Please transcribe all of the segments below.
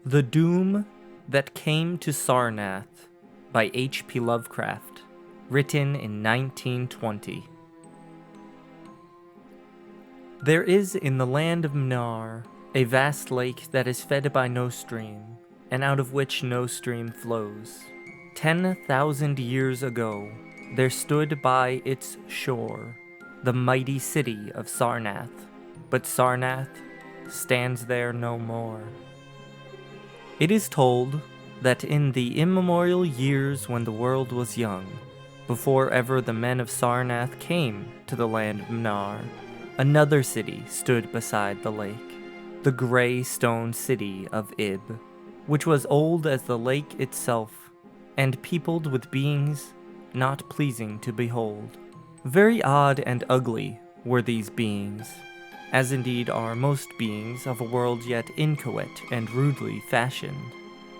The Doom That Came to Sarnath by H.P. Lovecraft, written in 1920. There is in the land of Mnar a vast lake that is fed by no stream, and out of which no stream flows. 10,000 years ago, there stood by its shore the mighty city of Sarnath, but Sarnath stands there no more. It is told that in the immemorial years when the world was young, before ever the men of Sarnath came to the land of Mnar, another city stood beside the lake, the gray stone city of Ib, which was old as the lake itself, and peopled with beings not pleasing to behold. Very odd and ugly were these beings, as indeed are most beings of a world yet inchoate and rudely fashioned.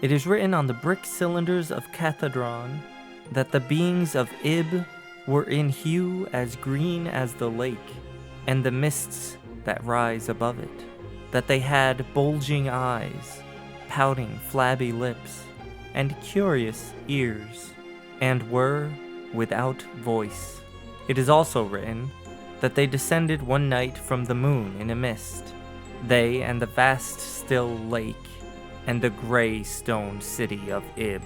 It is written on the brick cylinders of Cathedron that the beings of Ib were in hue as green as the lake, and the mists that rise above it, that they had bulging eyes, pouting flabby lips, and curious ears, and were without voice. It is also written that they descended one night from the moon in a mist, they and the vast still lake, and the gray stone city of Ib.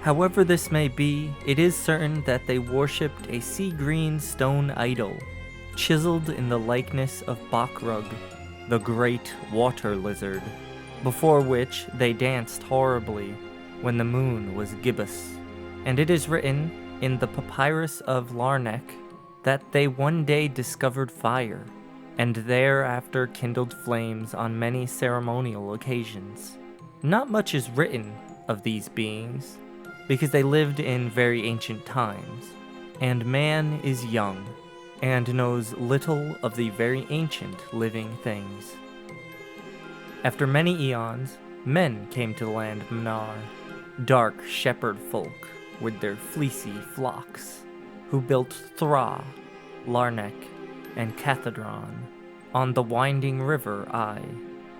However this may be, it is certain that they worshipped a sea-green stone idol, chiseled in the likeness of Bakrug, the great water lizard, before which they danced horribly when the moon was gibbous. And it is written in the papyrus of Larnac that they one day discovered fire, and thereafter kindled flames on many ceremonial occasions. Not much is written of these beings, because they lived in very ancient times, and man is young, and knows little of the very ancient living things. After many eons, men came to the land of Mnar, dark shepherd folk with their fleecy flocks, who built Thra, Larnac, and Cathedron on the winding river Ai,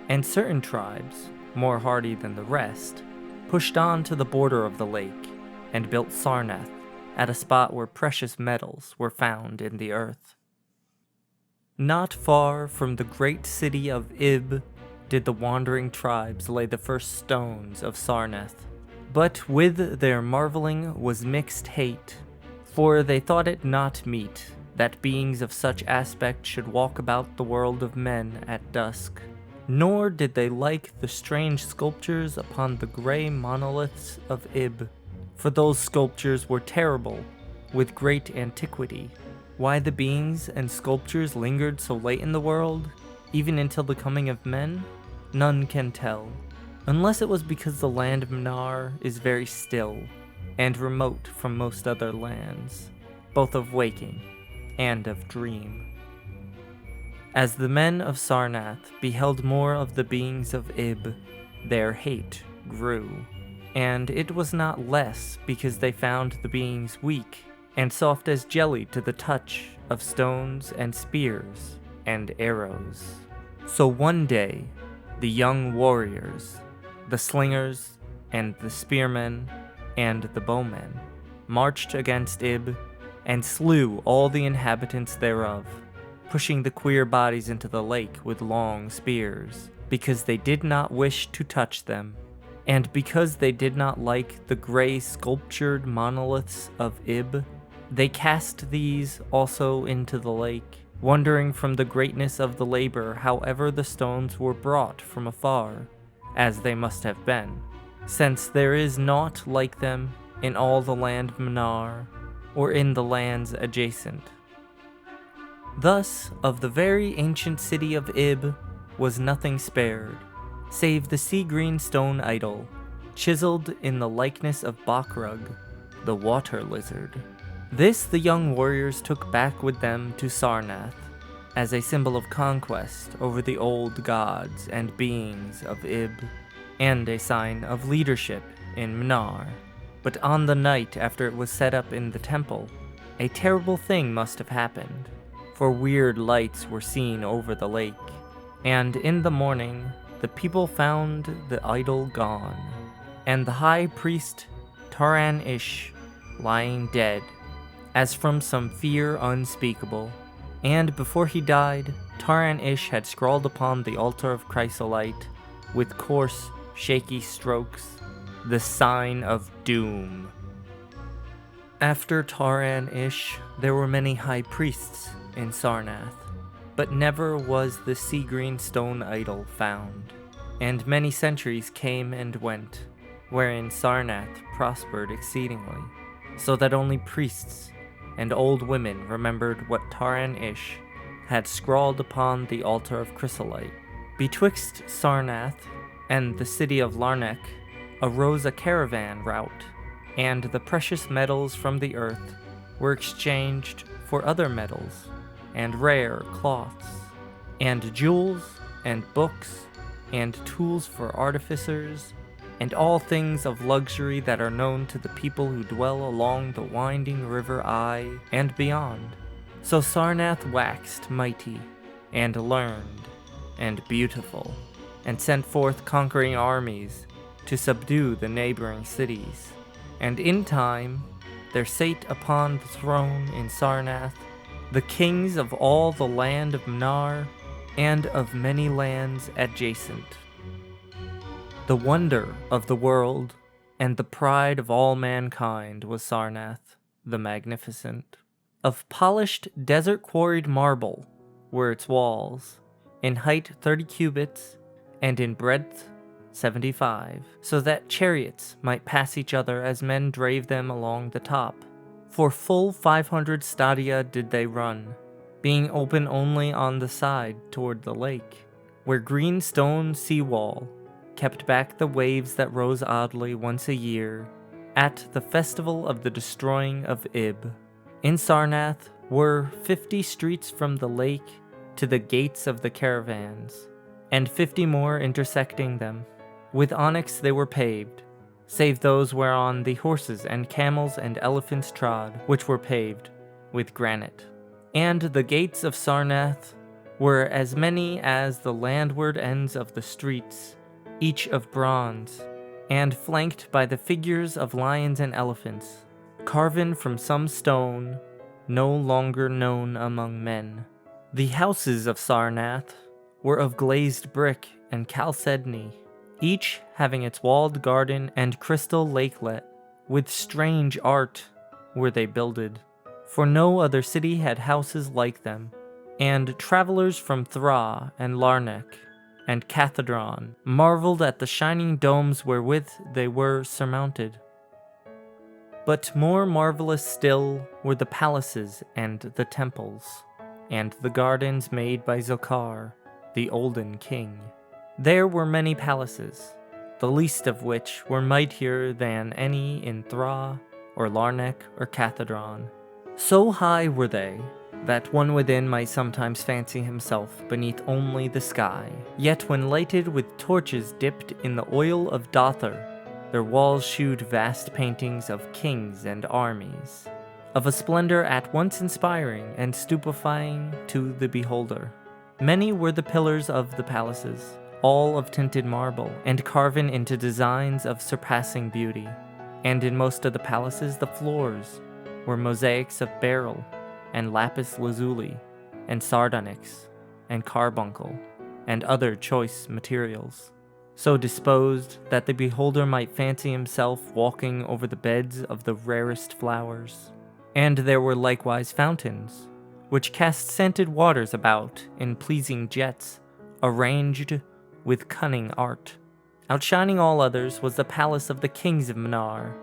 and certain tribes, more hardy than the rest, pushed on to the border of the lake and built Sarnath at a spot where precious metals were found in the earth. Not far from the great city of Ib did the wandering tribes lay the first stones of Sarnath, but with their marveling was mixed hate, for they thought it not meet that beings of such aspect should walk about the world of men at dusk. Nor did they like the strange sculptures upon the grey monoliths of Ib, for those sculptures were terrible, with great antiquity. Why the beings and sculptures lingered so late in the world, even until the coming of men, none can tell, unless it was because the land of Mnar is very still, and remote from most other lands, both of waking and of dream. As the men of Sarnath beheld more of the beings of Ib, their hate grew, and it was not less because they found the beings weak and soft as jelly to the touch of stones and spears and arrows. So one day, the young warriors, the slingers and the spearmen and the bowmen, marched against Ib and slew all the inhabitants thereof, pushing the queer bodies into the lake with long spears, because they did not wish to touch them, and because they did not like the grey sculptured monoliths of Ib, they cast these also into the lake, wondering from the greatness of the labor however the stones were brought from afar, as they must have been, since there is naught like them in all the land of Mnar, or in the lands adjacent. Thus, of the very ancient city of Ib was nothing spared, save the sea-green stone idol, chiseled in the likeness of Bakrug, the water lizard. This the young warriors took back with them to Sarnath, as a symbol of conquest over the old gods and beings of Ib, and a sign of leadership in Mnar. But on the night after it was set up in the temple, a terrible thing must have happened, for weird lights were seen over the lake, and in the morning the people found the idol gone, and the high priest Taran-ish lying dead, as from some fear unspeakable. And before he died, Taran-ish had scrawled upon the altar of chrysolite, with coarse, shaky strokes, the sign of doom. After Taran-ish, there were many high priests in Sarnath, but never was the sea-green stone idol found, and many centuries came and went, wherein Sarnath prospered exceedingly, so that only priests and old women remembered what Taran-ish had scrawled upon the altar of chrysolite. Betwixt Sarnath and the city of Larnek arose a caravan route, and the precious metals from the earth were exchanged for other metals, and rare cloths, and jewels, and books, and tools for artificers, and all things of luxury that are known to the people who dwell along the winding river Ai and beyond. So Sarnath waxed mighty, and learned, and beautiful, and sent forth conquering armies to subdue the neighboring cities. And in time there sate upon the throne in Sarnath the kings of all the land of Mnar, and of many lands adjacent. The wonder of the world, and the pride of all mankind was Sarnath the Magnificent. Of polished desert-quarried marble were its walls, in height 30 cubits, and in breadth 75, so that chariots might pass each other as men drave them along the top. For full 500 stadia did they run, being open only on the side toward the lake, where green stone sea-wall kept back the waves that rose oddly once a year, at the festival of the destroying of Ib. In Sarnath were 50 streets from the lake to the gates of the caravans, and 50 more intersecting them. With onyx they were paved, save those whereon the horses and camels and elephants trod, which were paved with granite. And the gates of Sarnath were as many as the landward ends of the streets, each of bronze, and flanked by the figures of lions and elephants, carven from some stone no longer known among men. The houses of Sarnath were of glazed brick and chalcedony, each having its walled garden and crystal lakelet. With strange art were they builded, for no other city had houses like them, and travelers from Thra and Larnek and Cathedron marveled at the shining domes wherewith they were surmounted. But more marvelous still were the palaces and the temples, and the gardens made by Zokar, the olden king. There were many palaces, the least of which were mightier than any in Thra, or Larnek, or Cathedron. So high were they, that one within might sometimes fancy himself beneath only the sky. Yet when lighted with torches dipped in the oil of Dother, their walls shewed vast paintings of kings and armies, of a splendor at once inspiring and stupefying to the beholder. Many were the pillars of the palaces, all of tinted marble, and carven into designs of surpassing beauty. And in most of the palaces the floors were mosaics of beryl, and lapis lazuli, and sardonyx, and carbuncle, and other choice materials, so disposed that the beholder might fancy himself walking over the beds of the rarest flowers. And there were likewise fountains, which cast scented waters about in pleasing jets, arranged with cunning art. Outshining all others was the palace of the kings of Mnar,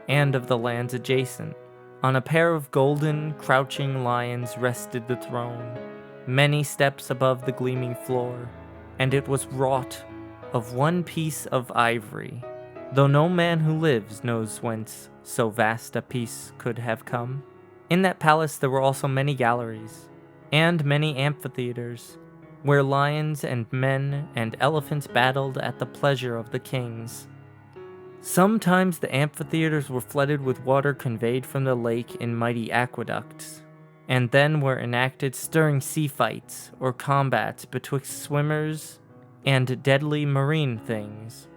and of the lands adjacent. On a pair of golden, crouching lions rested the throne, many steps above the gleaming floor, and it was wrought of one piece of ivory, though no man who lives knows whence so vast a piece could have come. In that palace there were also many galleries, and many amphitheaters, where lions and men and elephants battled at the pleasure of the kings. Sometimes the amphitheaters were flooded with water conveyed from the lake in mighty aqueducts, and then were enacted stirring sea fights or combats betwixt swimmers and deadly marine things.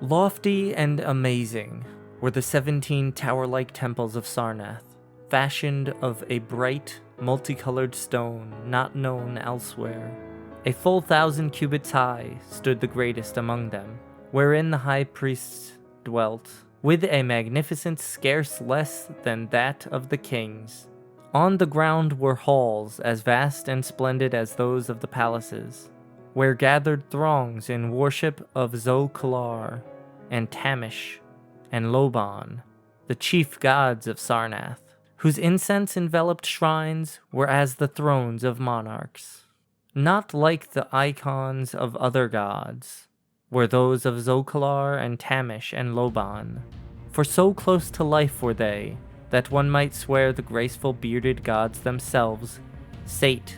Lofty and amazing were the 17 tower-like temples of Sarnath, fashioned of a bright, multicolored stone not known elsewhere. A full 1,000 cubits high stood the greatest among them, wherein the high priests dwelt, with a magnificence scarce less than that of the kings. On the ground were halls as vast and splendid as those of the palaces, where gathered throngs in worship of Zolcalar and Tamish and Loban, the chief gods of Sarnath, whose incense-enveloped shrines were as the thrones of monarchs. Not like the icons of other gods were those of Zolcalar and Tamish and Loban, for so close to life were they that one might swear the graceful bearded gods themselves sate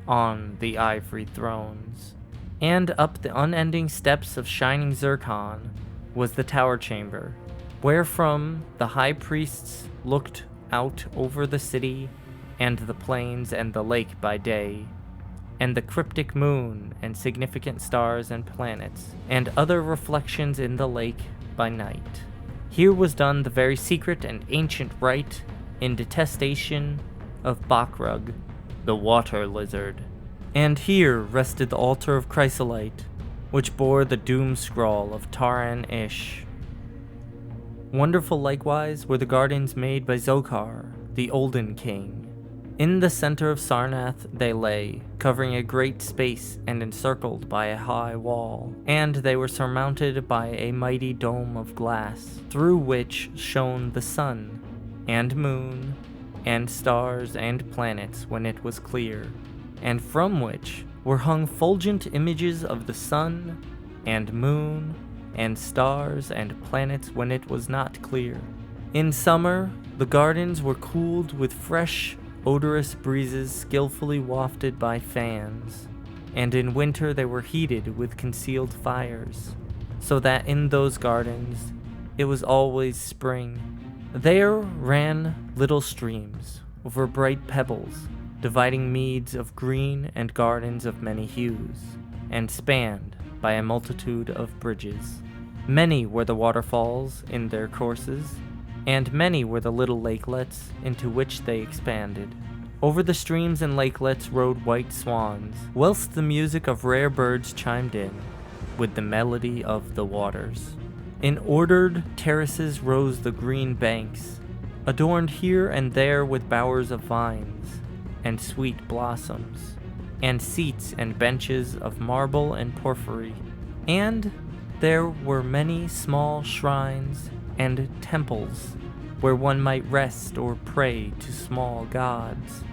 on the ivory thrones. And up the unending steps of shining zircon was the tower chamber, wherefrom the high priests looked out over the city and the plains and the lake by day, and the cryptic moon and significant stars and planets, and other reflections in the lake by night. Here was done the very secret and ancient rite in detestation of Bakrug, the water lizard. And here rested the altar of chrysolite, which bore the doom scroll of Taran-ish. Wonderful likewise were the gardens made by Zokar, the olden king. In the center of Sarnath they lay, covering a great space and encircled by a high wall, and they were surmounted by a mighty dome of glass, through which shone the sun, and moon, and stars and planets when it was clear, and from which were hung fulgent images of the sun, and moon, and stars and planets when it was not clear. In summer, the gardens were cooled with fresh, odorous breezes skillfully wafted by fans, and in winter they were heated with concealed fires, so that in those gardens it was always spring. There ran little streams over bright pebbles, dividing meads of green and gardens of many hues, and spanned by a multitude of bridges. Many were the waterfalls in their courses, and many were the little lakelets into which they expanded. Over the streams and lakelets rode white swans, whilst the music of rare birds chimed in with the melody of the waters. In ordered terraces rose the green banks, adorned here and there with bowers of vines and sweet blossoms, and seats and benches of marble and porphyry, and there were many small shrines and temples where one might rest or pray to small gods.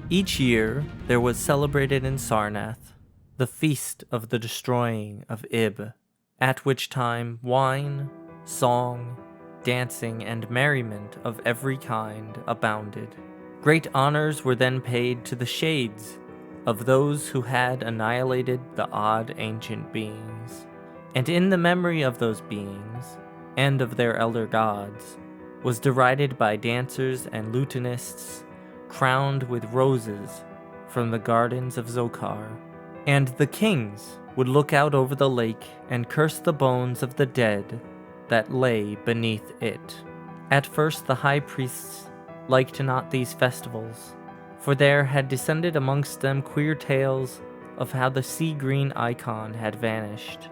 Each year there was celebrated in Sarnath the feast of the destroying of Ib, at which time wine, song, dancing, and merriment of every kind abounded. Great honors were then paid to the shades of those who had annihilated the odd ancient beings, and in the memory of those beings, and of their elder gods, was derided by dancers and lutanists crowned with roses from the gardens of Zokar. And the kings would look out over the lake and curse the bones of the dead that lay beneath it. At first the high priests liked not these festivals, for there had descended amongst them queer tales of how the sea-green icon had vanished,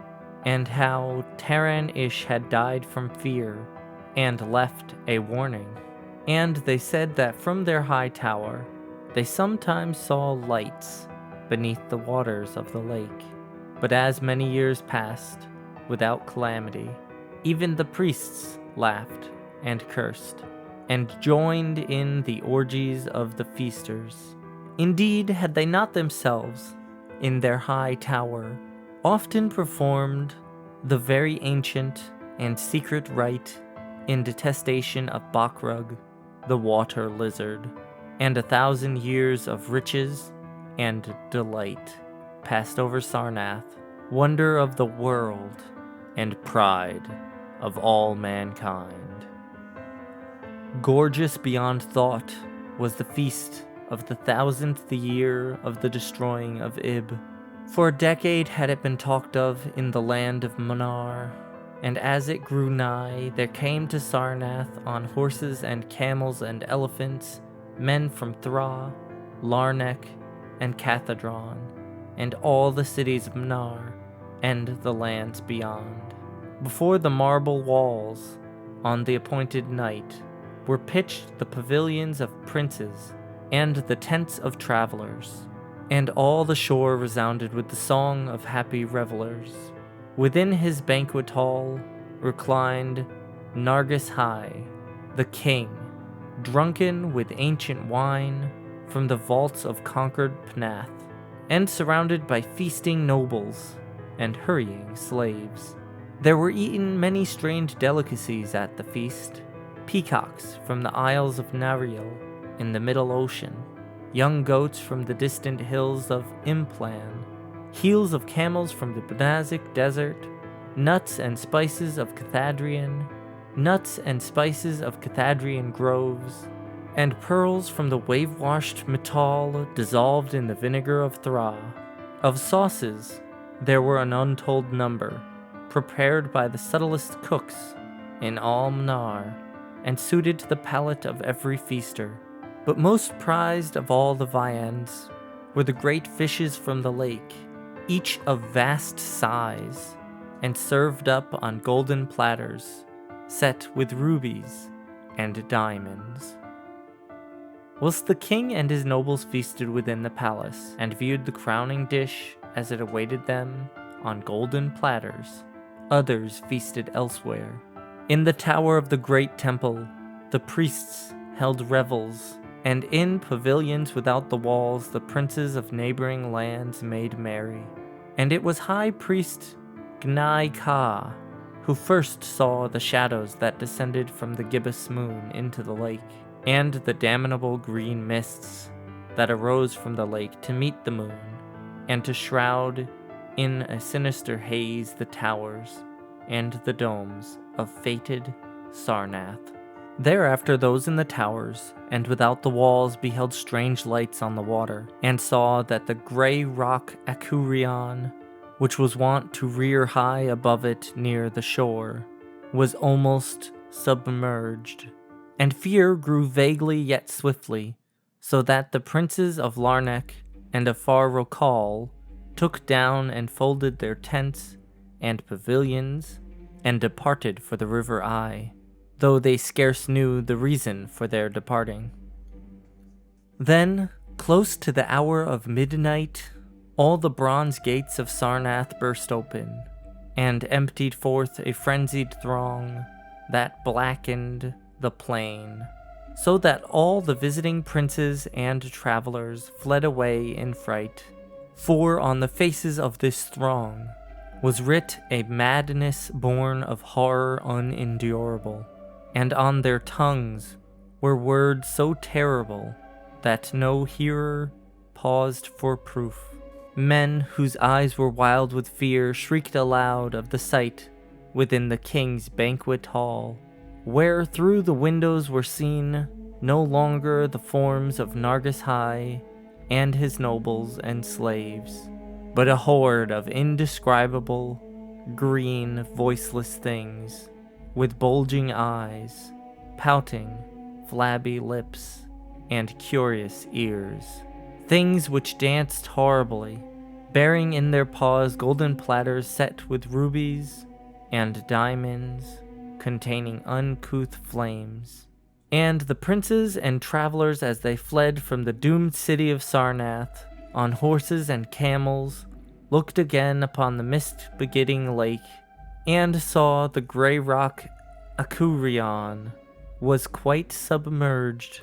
and how Taran-ish had died from fear and left a warning. And they said that from their high tower they sometimes saw lights beneath the waters of the lake. But as many years passed without calamity, even the priests laughed and cursed, and joined in the orgies of the feasters. Indeed, had they not themselves, in their high tower, often performed the very ancient and secret rite in detestation of Bakrug, the water lizard, and 1,000 years of riches and delight passed over Sarnath, wonder of the world and pride of all mankind. Gorgeous beyond thought was the feast of the 1,000th year of the destroying of Ib, For a decade had it been talked of in the land of Mnar, and as it grew nigh, there came to Sarnath on horses and camels and elephants men from Thra, Larnek, and Cathedron, and all the cities of Mnar, and the lands beyond. Before the marble walls, on the appointed night, were pitched the pavilions of princes, and the tents of travelers, and all the shore resounded with the song of happy revelers. Within his banquet hall reclined Nargis High, the king, drunken with ancient wine from the vaults of conquered Pnath, and surrounded by feasting nobles and hurrying slaves. There were eaten many strange delicacies at the feast, peacocks from the isles of Nariel in the middle ocean, young goats from the distant hills of Implan, heels of camels from the Benazic desert, nuts and spices of Cathadrian groves, and pearls from the wave-washed metal dissolved in the vinegar of Thra. Of sauces there were an untold number, prepared by the subtlest cooks in all Mnar, and suited to the palate of every feaster. But most prized of all the viands were the great fishes from the lake, each of vast size, and served up on golden platters, set with rubies and diamonds. Whilst the king and his nobles feasted within the palace, and viewed the crowning dish as it awaited them on golden platters, others feasted elsewhere. In the tower of the great temple, the priests held revels, and in pavilions without the walls the princes of neighboring lands made merry. And it was High Priest Gnai Ka who first saw the shadows that descended from the gibbous moon into the lake, and the damnable green mists that arose from the lake to meet the moon, and to shroud in a sinister haze the towers and the domes of fated Sarnath. Thereafter those in the towers and without the walls beheld strange lights on the water, and saw that the grey rock Akurion, which was wont to rear high above it near the shore, was almost submerged. And fear grew vaguely yet swiftly, so that the princes of Larnek and of Far Rokal took down and folded their tents and pavilions, and departed for the River Eye, though they scarce knew the reason for their departing. Then, close to the hour of midnight, all the bronze gates of Sarnath burst open, and emptied forth a frenzied throng that blackened the plain, so that all the visiting princes and travelers fled away in fright. For on the faces of this throng was writ a madness born of horror unendurable, and on their tongues were words so terrible that no hearer paused for proof. Men whose eyes were wild with fear shrieked aloud of the sight within the king's banquet hall, where through the windows were seen no longer the forms of Nargis High and his nobles and slaves, but a horde of indescribable, green, voiceless things, with bulging eyes, pouting, flabby lips, and curious ears. Things which danced horribly, bearing in their paws golden platters set with rubies and diamonds, containing uncouth flames. And the princes and travelers, as they fled from the doomed city of Sarnath, on horses and camels, looked again upon the mist-begetting lake, and saw the grey rock Akurion was quite submerged.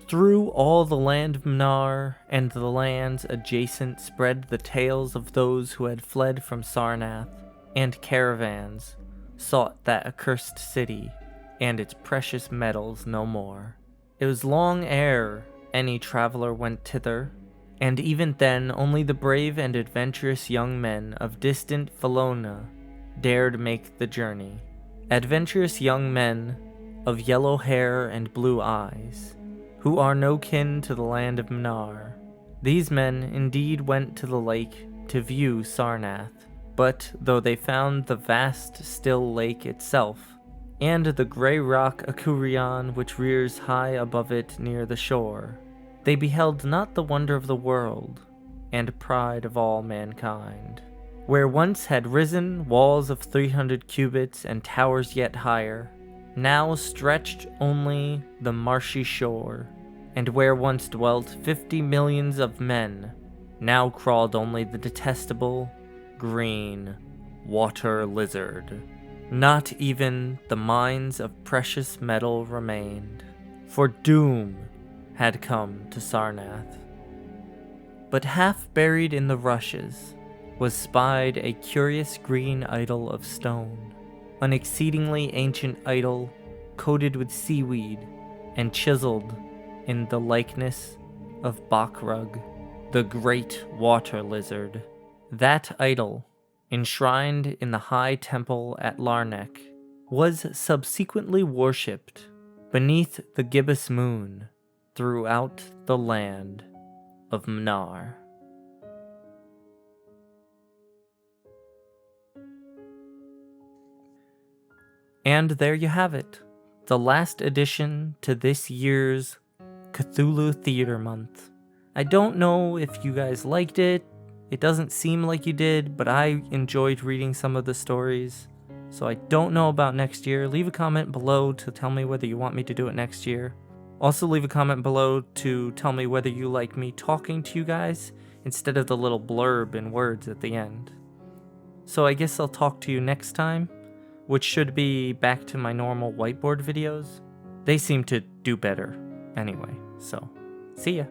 Through all the land of Mnar and the lands adjacent spread the tales of those who had fled from Sarnath, and caravans sought that accursed city and its precious metals no more. It was long ere any traveler went thither, and even then only the brave and adventurous young men of distant Felona dared make the journey. Adventurous young men of yellow hair and blue eyes, who are no kin to the land of Mnar, These men indeed went to the lake to view Sarnath, but though they found the vast still lake itself, and the grey rock Akurion which rears high above it near the shore, they beheld not the wonder of the world, and pride of all mankind. Where once had risen walls of 300 cubits and towers yet higher, now stretched only the marshy shore, and where once dwelt 50 millions of men, now crawled only the detestable, green, water lizard. Not even the mines of precious metal remained, for doom had come to Sarnath. But half buried in the rushes was spied a curious green idol of stone, an exceedingly ancient idol coated with seaweed and chiseled in the likeness of Bakrug, the great water lizard. That idol, enshrined in the high temple at Larnek, was subsequently worshipped beneath the gibbous moon throughout the land of Mnar. And there you have it, the last addition to this year's Cthulhu Theater Month. I don't know if you guys liked it. It doesn't seem like you did, but I enjoyed reading some of the stories. So I don't know about next year. Leave a comment below to tell me whether you want me to do it next year. Also leave a comment below to tell me whether you like me talking to you guys instead of the little blurb and words at the end. So I guess I'll talk to you next time, which should be back to my normal whiteboard videos. They seem to do better anyway, so see ya.